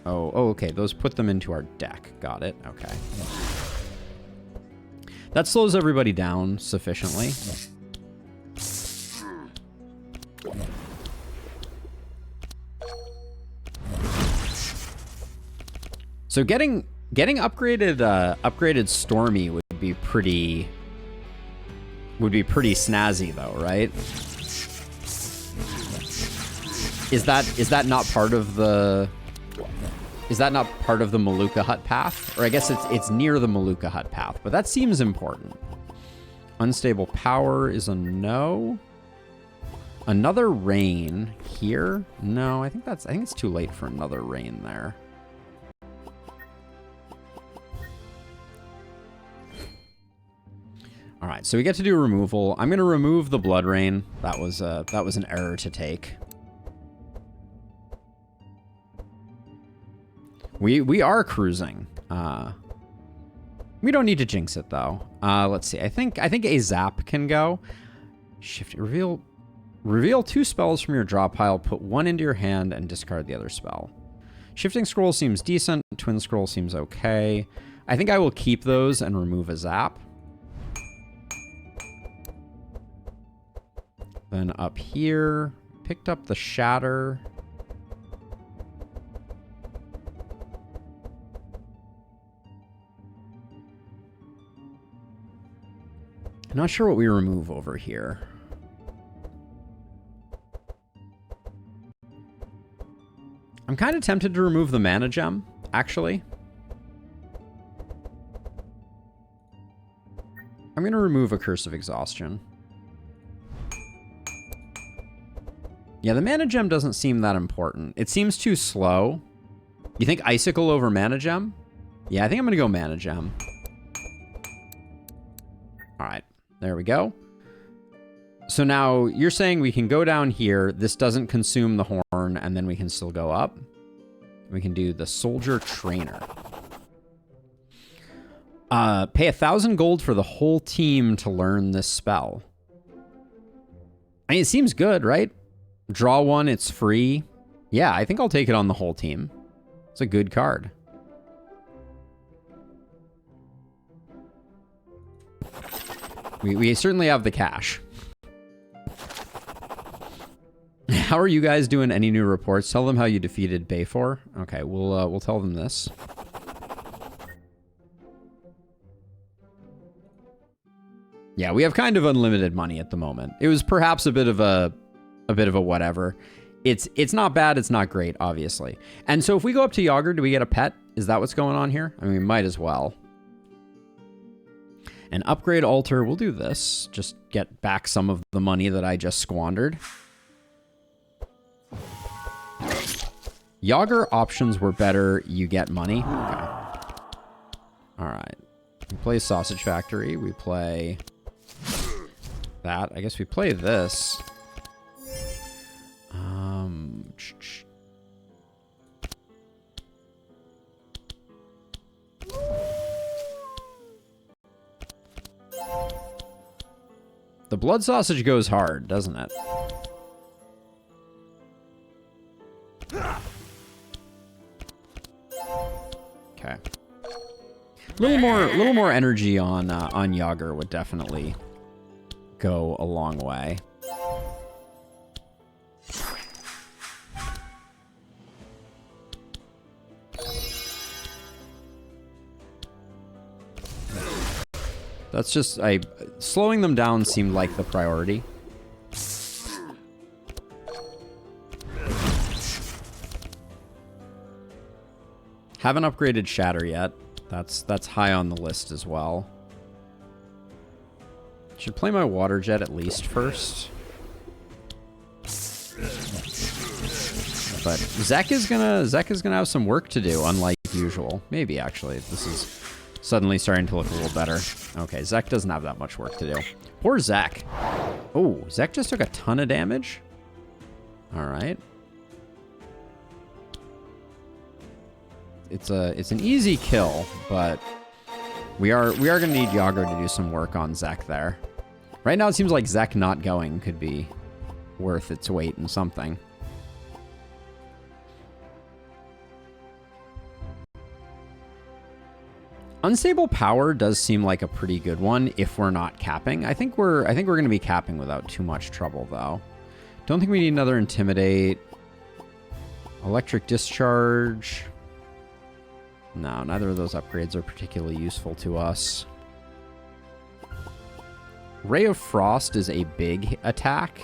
Oh, okay. Those put them into our deck. Got it. Okay. That slows everybody down sufficiently. So getting upgraded Stormy would be pretty snazzy though, right? Is that not part of the Maluka Hut path? Or I guess it's near the Maluka Hut path, but that seems important. Unstable power is a no. Another rain here? No, I think it's too late for another rain there. All right, so we get to do removal. I'm gonna remove the Blood Rain. That was an error to take. We are cruising. We don't need to jinx it though. Let's see. I think a zap can go. Shift reveal 2 spells from your draw pile. Put 1 into your hand and discard the other spell. Shifting Scroll seems decent. Twin Scroll seems okay. I think I will keep those and remove a zap. Then up here, picked up the Shatter. I'm not sure what we remove over here. I'm kind of tempted to remove the Mana Gem, actually. I'm going to remove a Curse of Exhaustion. Yeah, the Mana Gem doesn't seem that important. It seems too slow. You think Icicle over Mana Gem? Yeah, I think I'm going to go Mana Gem. All right. There we go. So now you're saying we can go down here. This doesn't consume the horn, and then we can still go up. We can do the Soldier Trainer. Pay 1,000 gold for the whole team to learn this spell. I mean, it seems good, right? Draw 1, it's free. Yeah, I think I'll take it on the whole team. It's a good card. We certainly have the cash. How are you guys doing? Any new reports? Tell them how you defeated Bayfor. Okay, we'll tell them this. Yeah, we have kind of unlimited money at the moment. It was perhaps a bit of a whatever. It's not bad, it's not great, obviously. And so if we go up to Yager, do we get a pet? Is that what's going on here? I mean, we might as well. An upgrade altar, we'll do this. Just get back some of the money that I just squandered. Yager options were better, you get money. Okay. All right. We play Sausage Factory. We play that. I guess we play this. The blood sausage goes hard, doesn't it? Okay. A little more energy on Yager would definitely go a long way. That's just, slowing them down seemed like the priority. Haven't upgraded Shatter yet. That's high on the list as well. Should play my water jet at least first. But Zek is gonna have some work to do, unlike usual. Maybe actually, this is suddenly starting to look a little better. Okay, Zek doesn't have that much work to do. Poor Zek. Oh, Zek just took a ton of damage. All right. It's an easy kill, but we are gonna need Yager to do some work on Zek there. Right now, it seems like Zek not going could be worth its weight in something. Unstable power does seem like a pretty good one if we're not capping. I think we're going to be capping without too much trouble though. Don't think we need another intimidate. Electric discharge. No, neither of those upgrades are particularly useful to us. Ray of Frost is a big attack.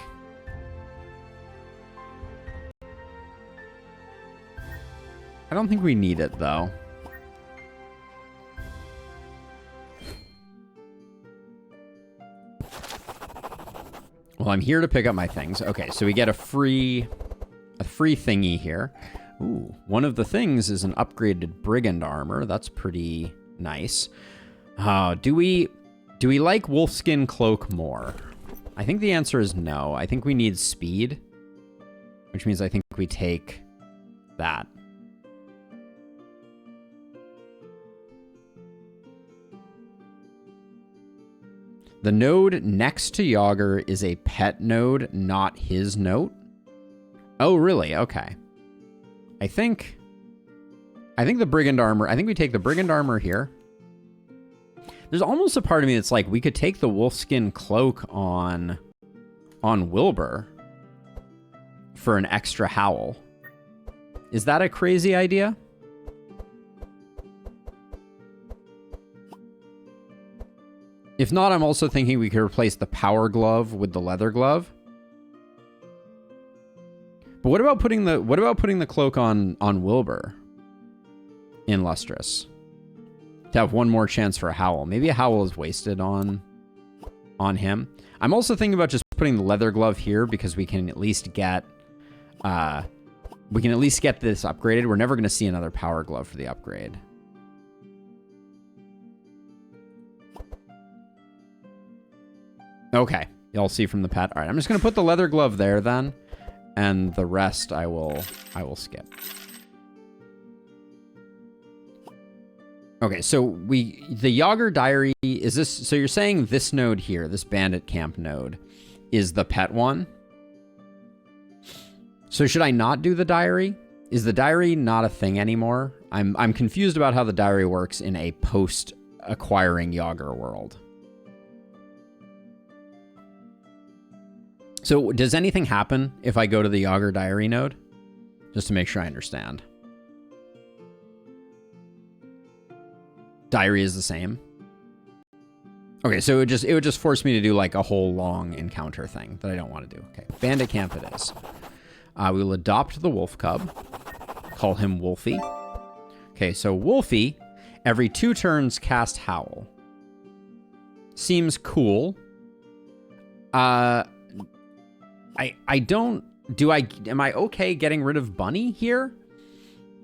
I don't think we need it though. Well, I'm here to pick up my things. Okay, so we get a free thingy here. Ooh, one of the things is an upgraded brigand armor. That's pretty nice. Do we like wolfskin cloak more? I think the answer is no. I think we need speed, which means I think we take that. The node next to Yager is a pet node, not his note. Oh, really? Okay. I think the brigand armor, I think we take the brigand armor here. There's almost a part of me that's like, we could take the wolfskin cloak on Wilbur for an extra howl. Is that a crazy idea? If not, I'm also thinking we could replace the power glove with the leather glove. But what about putting the cloak on Wilbur in Lustrous to have one more chance for a howl? Maybe a howl is wasted on him. I'm also thinking about just putting the leather glove here because we can at least get this upgraded. We're never going to see another power glove for the upgrade. Okay, you'll see from the pet. All right, I'm just going to put the leather glove there then, and the rest I will skip. Okay, so the Yager diary is this. So you're saying this node here, this bandit camp node, is the pet one? So should I not do the diary? Is the diary not a thing anymore? I'm confused about how the diary works in a post acquiring Yager world. So does anything happen if I go to the Yager diary node? Just to make sure I understand. Diary is the same. Okay, so it would just force me to do like a whole long encounter thing that I don't want to do. Okay, bandit camp it is. We will adopt the wolf cub. Call him Wolfie. Okay, so Wolfie, every 2 turns cast Howl. Seems cool. Am I okay getting rid of Bunny here?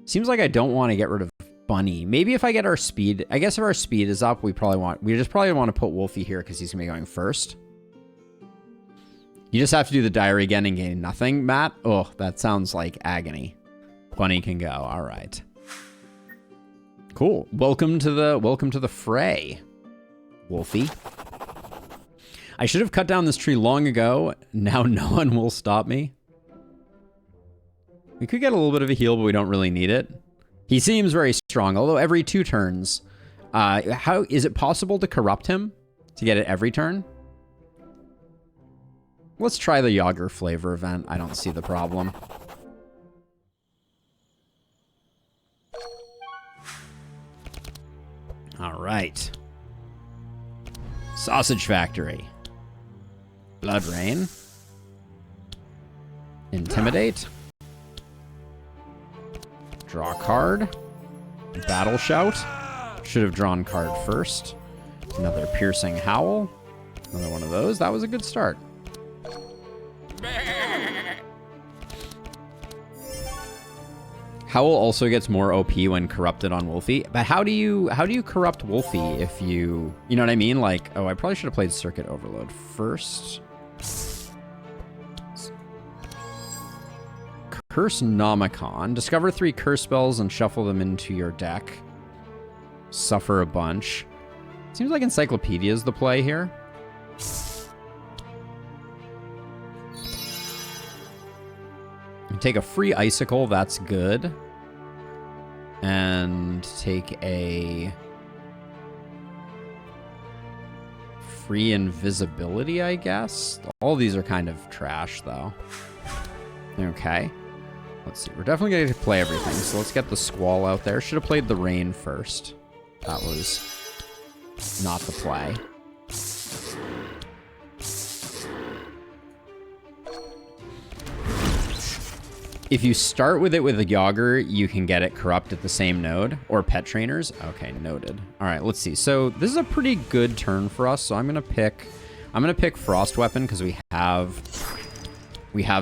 Seems like I don't want to get rid of bunny. Maybe if I get our speed, I guess if our speed is up, we just probably want to put Wolfie here because he's gonna be going first. You just have to do the diary again and gain nothing, Matt. Oh, that sounds like agony. Bunny can go. All right. Cool. Welcome to the fray, Wolfie. I should have cut down this tree long ago. Now no one will stop me. We could get a little bit of a heal, but we don't really need it. He seems very strong, although every 2 turns. How is it possible to corrupt him to get it every turn? Let's try the Yager flavor event. I don't see the problem. All right. Sausage Factory. Blood Rain. Intimidate. Draw card. Battle Shout. Should have drawn card first. Another Piercing Howl. Another one of those. That was a good start. Howl also gets more OP when corrupted on Wolfie. But how do you corrupt Wolfie if you know what I mean? Like, oh, I probably should have played Circuit Overload first. Curse Nomicon. Discover 3 curse spells and shuffle them into your deck. Suffer a bunch. Seems like Encyclopedia is the play here. Take a free Icicle, that's good. And take a free Invisibility, I guess. All these are kind of trash, though. Okay. Let's see. We're definitely going to play everything, so let's get the Squall out there. Should have played the Rain first. That was not the play. If you start with it with a Yager, you can get it corrupt at the same node, or Pet Trainers. Okay, noted. All right, let's see. So this is a pretty good turn for us. So I'm gonna pick Frost Weapon because we have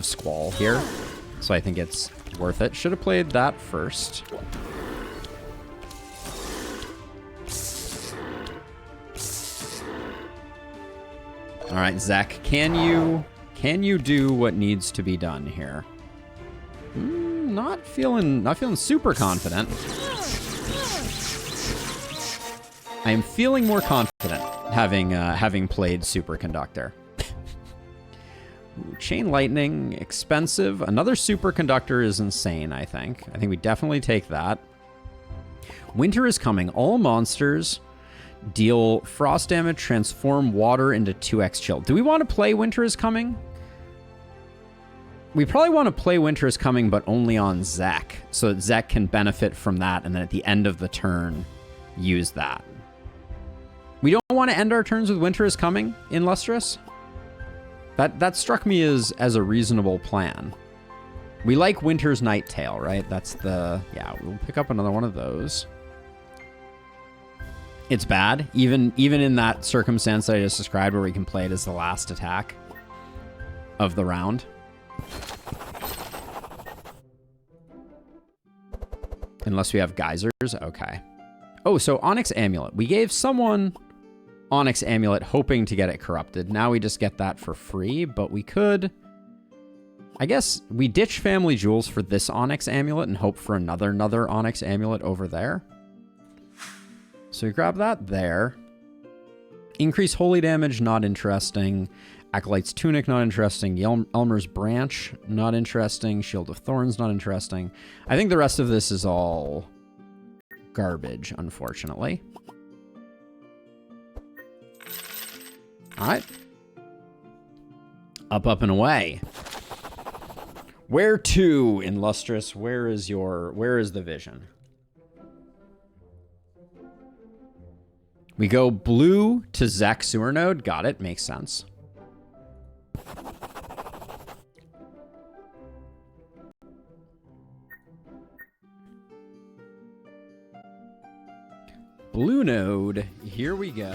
Squall here. So I think it's worth it. Should have played that first. All right, Zach, can you do what needs to be done here? Not feeling super confident. I am feeling more confident having played Superconductor. Chain Lightning, expensive. Another Superconductor is insane, I think. I think we definitely take that. Winter is coming. All monsters deal frost damage, transform water into 2x chill. Do we want to play Winter is Coming? We probably want to play Winter is Coming, but only on Zek, so that Zek can benefit from that, and then at the end of the turn, use that. We don't want to end our turns with Winter is Coming in Lustrous. That struck me as a reasonable plan. We like Winter's Nighttale, right? That's the... Yeah, we'll pick up another one of those. It's bad, even in that circumstance that I just described where we can play it as the last attack of the round. Unless we have geysers. Okay. Oh, so Onyx Amulet. We gave someone Onyx Amulet hoping to get it corrupted. Now we just get that for free, but we could... I guess we ditch Family Jewels for this Onyx Amulet and hope for another Onyx Amulet over there. So we grab that there. Increase holy damage, not interesting. Acolyte's Tunic, not interesting. Elmer's Branch, not interesting. Shield of Thorns, not interesting. I think the rest of this is all garbage, unfortunately. All right. Up, and away. Where to in Lustrous? Where is the vision? We go blue to Zach Sewer Node. Got it. Makes sense. Blue node. Here we go.